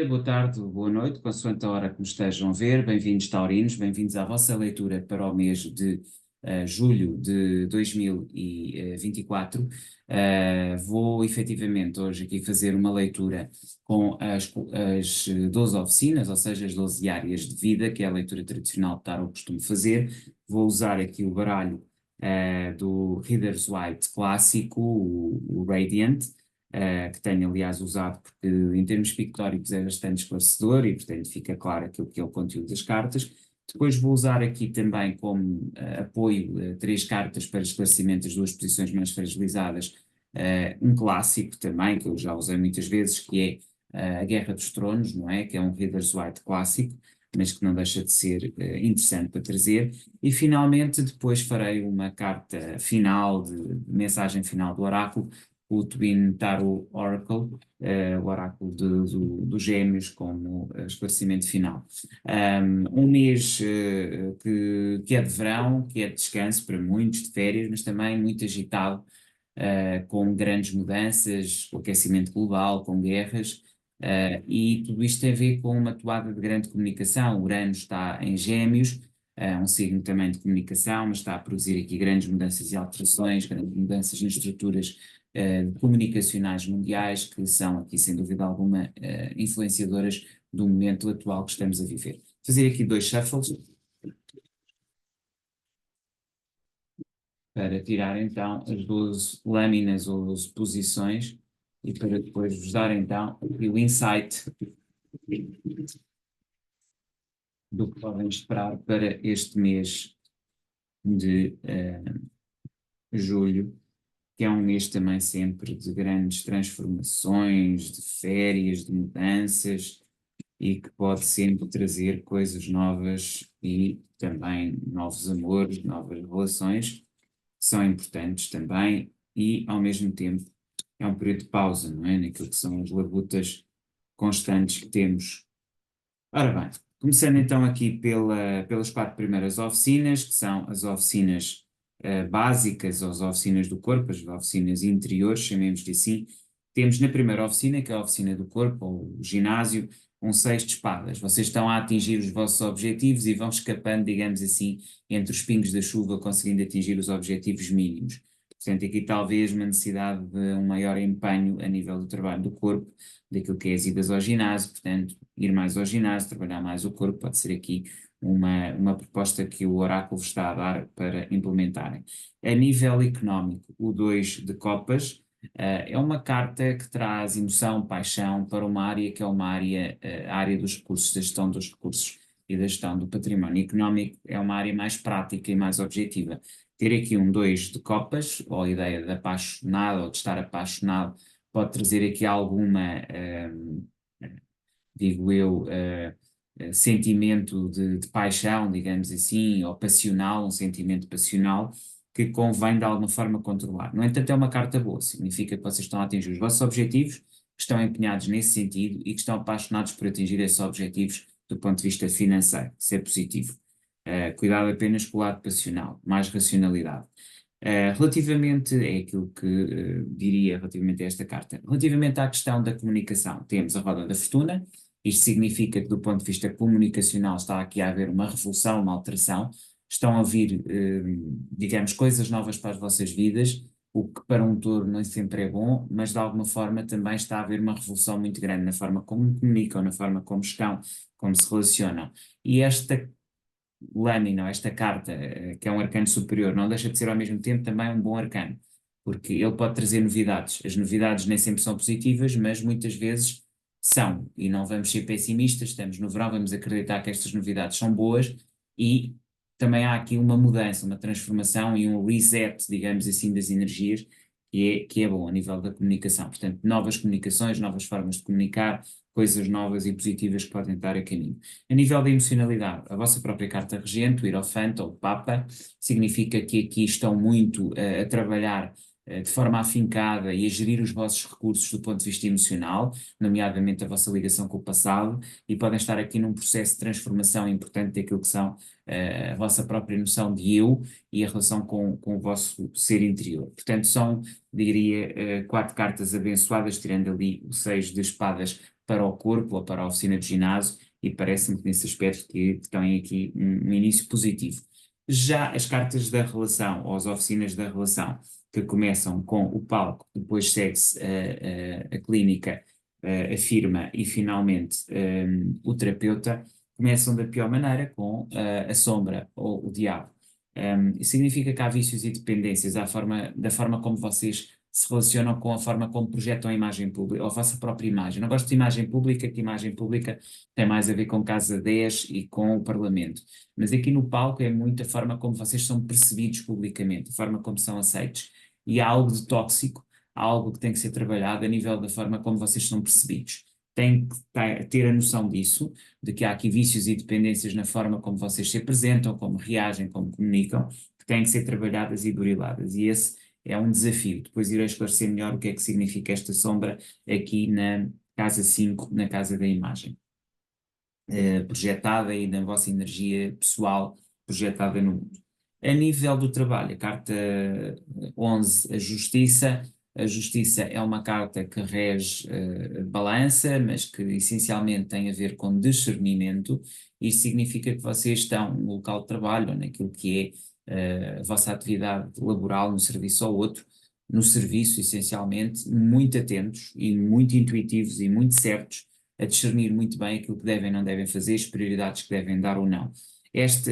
Boa tarde, boa noite, consoante a hora que nos estejam a ver. Bem-vindos, taurinos, bem-vindos à vossa leitura para o mês de julho de 2024. Vou efetivamente hoje aqui fazer uma leitura com as 12 oficinas, ou seja, as 12 áreas de vida, que é a leitura tradicional que Tarot costumo fazer. Vou usar aqui o baralho do Reader's White clássico, o Radiant, que tenho aliás usado porque em termos pictóricos é bastante esclarecedor e portanto fica claro aquilo que é o conteúdo das cartas. Depois vou usar aqui também como apoio três cartas para esclarecimento das duas posições mais fragilizadas, um clássico também, que eu já usei muitas vezes, que é a Guerra dos Tronos, não é? Que é um Reader's White clássico, mas que não deixa de ser interessante para trazer. E finalmente depois farei uma carta final, de mensagem final do oráculo, o Twin Tarot Oracle, o oráculo dos Gêmeos, como esclarecimento final. Um mês que é de verão, que é de descanso para muitos, de férias, mas também muito agitado, com grandes mudanças, com aquecimento global, com guerras, e tudo isto tem a ver com uma toada de grande comunicação. Urano está em Gêmeos, um signo também de comunicação, mas está a produzir aqui grandes mudanças e alterações, grandes mudanças nas estruturas comunicacionais mundiais, que são aqui, sem dúvida alguma, influenciadoras do momento atual que estamos a viver. Fazer aqui dois shuffles para tirar então as 12 lâminas ou 12 posições e para depois vos dar então o insight do que podem esperar para este mês de julho, que é um mês também sempre de grandes transformações, de férias, de mudanças e que pode sempre trazer coisas novas e também novos amores, novas relações, que são importantes também e, ao mesmo tempo, é um período de pausa, não é? Naquilo que são as labutas constantes que temos. Ora bem, começando então aqui pelas quatro primeiras oficinas, que são as oficinas básicas, ou as oficinas do corpo, as oficinas interiores, chamemos-lhe assim. Temos na primeira oficina, que é a oficina do corpo, ou o ginásio, um seis de espadas. Vocês estão a atingir os vossos objetivos e vão escapando, digamos assim, entre os pingos da chuva, conseguindo atingir os objetivos mínimos. Portanto, aqui talvez uma necessidade de um maior empenho a nível do trabalho do corpo, daquilo que é as idas ao ginásio, portanto, ir mais ao ginásio, trabalhar mais o corpo, pode ser aqui uma proposta que o oráculo vos está a dar para implementarem. A nível económico, o 2 de copas é uma carta que traz emoção, paixão para uma área que é uma área, a área dos recursos, da gestão dos recursos e da gestão do património económico, é uma área mais prática e mais objetiva. Ter aqui um 2 de copas, ou a ideia de apaixonado ou de estar apaixonado, pode trazer aqui alguma, digo eu, sentimento de paixão, digamos assim, ou passional, um sentimento passional, que convém de alguma forma controlar. No entanto, é uma carta boa, significa que vocês estão a atingir os vossos objetivos, que estão empenhados nesse sentido e que estão apaixonados por atingir esses objetivos do ponto de vista financeiro. Isso é positivo. Cuidado apenas com o lado passional, mais racionalidade. Relativamente, é aquilo que diria relativamente a esta carta. Relativamente à questão da comunicação, temos a roda da fortuna. Isto significa que, do ponto de vista comunicacional, está aqui a haver uma revolução, uma alteração. Estão a vir, digamos, coisas novas para as vossas vidas, o que para um touro nem sempre é bom, mas de alguma forma também está a haver uma revolução muito grande na forma como comunicam, na forma como estão, como se relacionam. E esta lâmina, esta carta, que é um arcano superior, não deixa de ser ao mesmo tempo também um bom arcano, porque ele pode trazer novidades. As novidades nem sempre são positivas, mas muitas vezes são, e não vamos ser pessimistas, estamos no verão, vamos acreditar que estas novidades são boas e também há aqui uma mudança, uma transformação e um reset, digamos assim, das energias, que é bom a nível da comunicação. Portanto, novas comunicações, novas formas de comunicar, coisas novas e positivas que podem estar a caminho. A nível da emocionalidade, a vossa própria carta regente, o Hierofanto ou o Papa, significa que aqui estão muito a trabalhar de forma afincada e a gerir os vossos recursos do ponto de vista emocional, nomeadamente a vossa ligação com o passado, e podem estar aqui num processo de transformação importante daquilo que são a vossa própria noção de eu e a relação com o vosso ser interior. Portanto, são, diria, quatro cartas abençoadas, tirando ali o seis de espadas para o corpo ou para a oficina de ginásio, e parece-me que nesse aspecto que têm aqui um início positivo. Já as cartas da relação, ou as oficinas da relação, que começam com o palco, depois segue-se a clínica, a firma e finalmente o terapeuta, começam da pior maneira com a sombra ou o diabo. Isso significa que há vícios e dependências da forma como vocês se relacionam com a forma como projetam a imagem pública, ou a vossa própria imagem. Não gosto de imagem pública, que imagem pública tem mais a ver com Casa 10 e com o Parlamento. Mas aqui no palco é muito a forma como vocês são percebidos publicamente, a forma como são aceitos. E há algo de tóxico, há algo que tem que ser trabalhado a nível da forma como vocês são percebidos. Tem que ter a noção disso, de que há aqui vícios e dependências na forma como vocês se apresentam, como reagem, como comunicam, que têm que ser trabalhadas e buriladas. E esse é um desafio. Depois irei esclarecer melhor o que é que significa esta sombra aqui na casa 5, na casa da imagem. Projetada e na vossa energia pessoal projetada no mundo. A nível do trabalho, a carta 11, a justiça é uma carta que rege balança, mas que essencialmente tem a ver com discernimento. Isto significa que vocês estão no local de trabalho, ou naquilo que é a vossa atividade laboral, no serviço ao outro, no serviço essencialmente, muito atentos e muito intuitivos e muito certos a discernir muito bem aquilo que devem e não devem fazer, as prioridades que devem dar ou não. Esta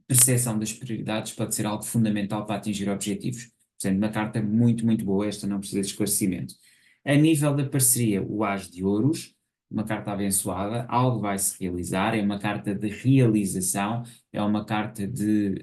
percepção das prioridades pode ser algo fundamental para atingir objetivos. Portanto, uma carta muito, muito boa, esta não precisa de esclarecimento. A nível da parceria, o As de Ouros, uma carta abençoada, algo vai se realizar, é uma carta de realização, é uma carta de,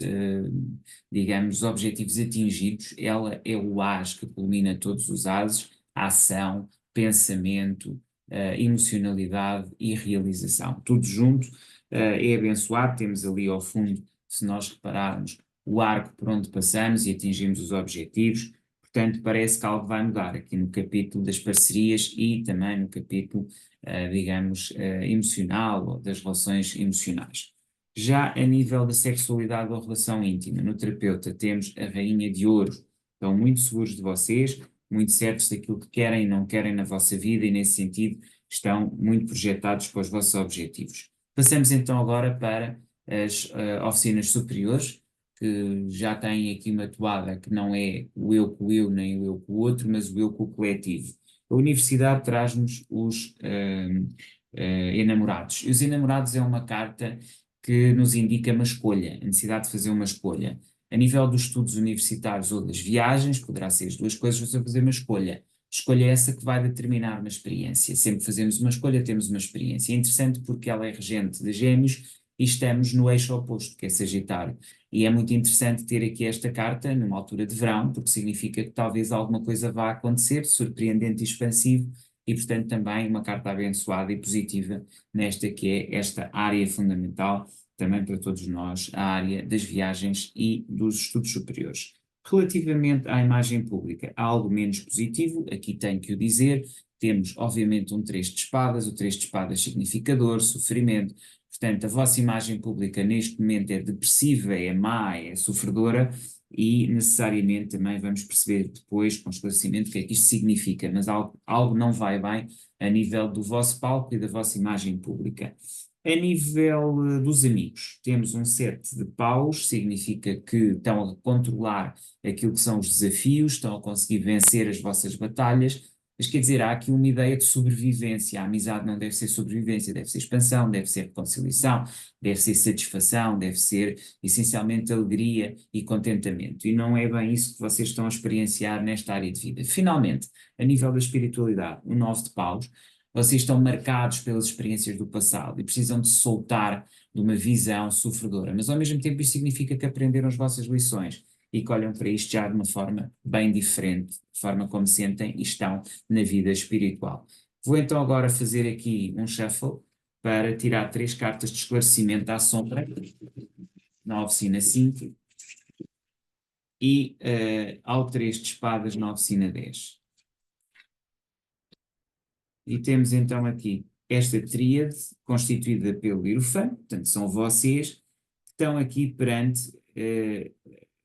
digamos, objetivos atingidos, ela é o As que culmina todos os ases, ação, pensamento, emocionalidade e realização. Tudo junto é abençoado, temos ali ao fundo, se nós repararmos, o arco por onde passamos e atingimos os objetivos, portanto parece que algo vai mudar aqui no capítulo das parcerias e também no capítulo, digamos, emocional ou das relações emocionais. Já a nível da sexualidade ou relação íntima, no terapeuta temos a Rainha de Ouro, estão muito seguros de vocês, muito certos daquilo que querem e não querem na vossa vida e nesse sentido estão muito projetados para os vossos objetivos. Passamos então agora para as oficinas superiores, que já têm aqui uma toada que não é o eu com o eu nem o eu com o outro, mas o eu com o coletivo. A universidade traz-nos os enamorados. E os enamorados é uma carta que nos indica uma escolha, a necessidade de fazer uma escolha. A nível dos estudos universitários ou das viagens, poderá ser as duas coisas, você fazer uma escolha. Escolha essa que vai determinar uma experiência. Sempre que fazemos uma escolha, temos uma experiência. É interessante porque ela é regente de Gêmeos e estamos no eixo oposto, que é Sagitário. E é muito interessante ter aqui esta carta numa altura de verão, porque significa que talvez alguma coisa vá acontecer, surpreendente e expansivo, e portanto também uma carta abençoada e positiva nesta que é esta área fundamental também para todos nós, a área das viagens e dos estudos superiores. Relativamente à imagem pública, há algo menos positivo, aqui tenho que o dizer, temos obviamente um três de espadas, o três de espadas significa dor, sofrimento, portanto a vossa imagem pública neste momento é depressiva, é má, é sofredora e necessariamente também vamos perceber depois com esclarecimento o que é que isto significa, mas algo não vai bem a nível do vosso palco e da vossa imagem pública. A nível dos amigos, temos um sete de paus, significa que estão a controlar aquilo que são os desafios, estão a conseguir vencer as vossas batalhas, mas quer dizer, há aqui uma ideia de sobrevivência. A amizade não deve ser sobrevivência, deve ser expansão, deve ser reconciliação, deve ser satisfação, deve ser essencialmente alegria e contentamento. E não é bem isso que vocês estão a experienciar nesta área de vida. Finalmente, a nível da espiritualidade, o nove de paus, vocês estão marcados pelas experiências do passado e precisam de se soltar de uma visão sofredora, mas ao mesmo tempo isso significa que aprenderam as vossas lições e que olham para isto já de uma forma bem diferente, de forma como sentem e estão na vida espiritual. Vou então agora fazer aqui um shuffle para tirar três cartas de esclarecimento à sombra na oficina 5 e ao 3 de espadas na oficina 10. E temos então aqui esta tríade constituída pelo Hierophante, portanto são vocês que estão aqui perante,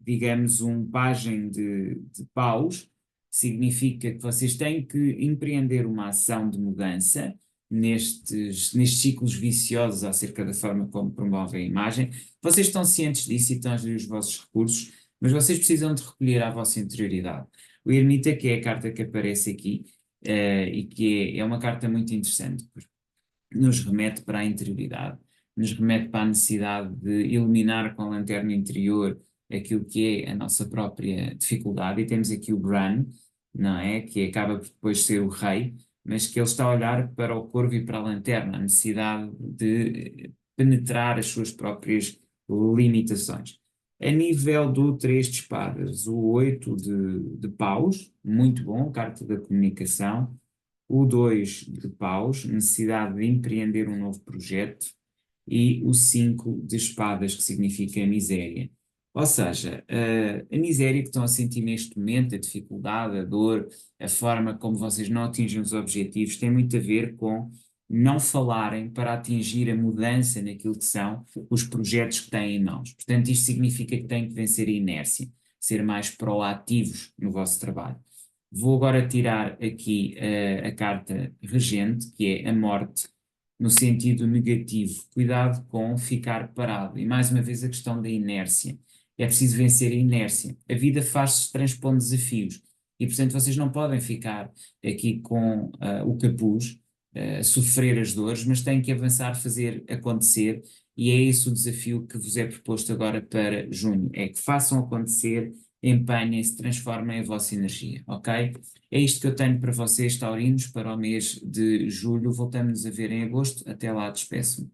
digamos, um pajem de paus, significa que vocês têm que empreender uma ação de mudança, nestes ciclos viciosos acerca da forma como promovem a imagem. Vocês estão cientes disso e estão a gerir os vossos recursos, mas vocês precisam de recolher a vossa interioridade. O Ermita, que é a carta que aparece aqui, e que é uma carta muito interessante, porque nos remete para a interioridade, nos remete para a necessidade de iluminar com a lanterna interior aquilo que é a nossa própria dificuldade, e temos aqui o Bran, não é? Que acaba por depois ser o rei, mas que ele está a olhar para o corvo e para a lanterna, a necessidade de penetrar as suas próprias limitações. A nível do 3 de espadas, o 8 de paus, muito bom, carta da comunicação. O 2 de paus, necessidade de empreender um novo projeto. E o 5 de espadas, que significa a miséria. Ou seja, a miséria que estão a sentir neste momento, a dificuldade, a dor, a forma como vocês não atingem os objetivos, tem muito a ver com não falarem para atingir a mudança naquilo que são os projetos que têm em mãos. Portanto, isto significa que têm que vencer a inércia, ser mais proativos no vosso trabalho. Vou agora tirar aqui a carta regente, que é a morte, no sentido negativo. Cuidado com ficar parado. E mais uma vez a questão da inércia. É preciso vencer a inércia. A vida faz-se transpondo desafios. E, portanto, vocês não podem ficar aqui com o capuz, sofrer as dores, mas têm que avançar, fazer acontecer. E é esse o desafio que vos é proposto agora para junho. É que façam acontecer, empenhem-se, transformem a vossa energia, ok? É isto que eu tenho para vocês, taurinos, para o mês de julho. Voltamos a ver em agosto. Até lá, despeço-me.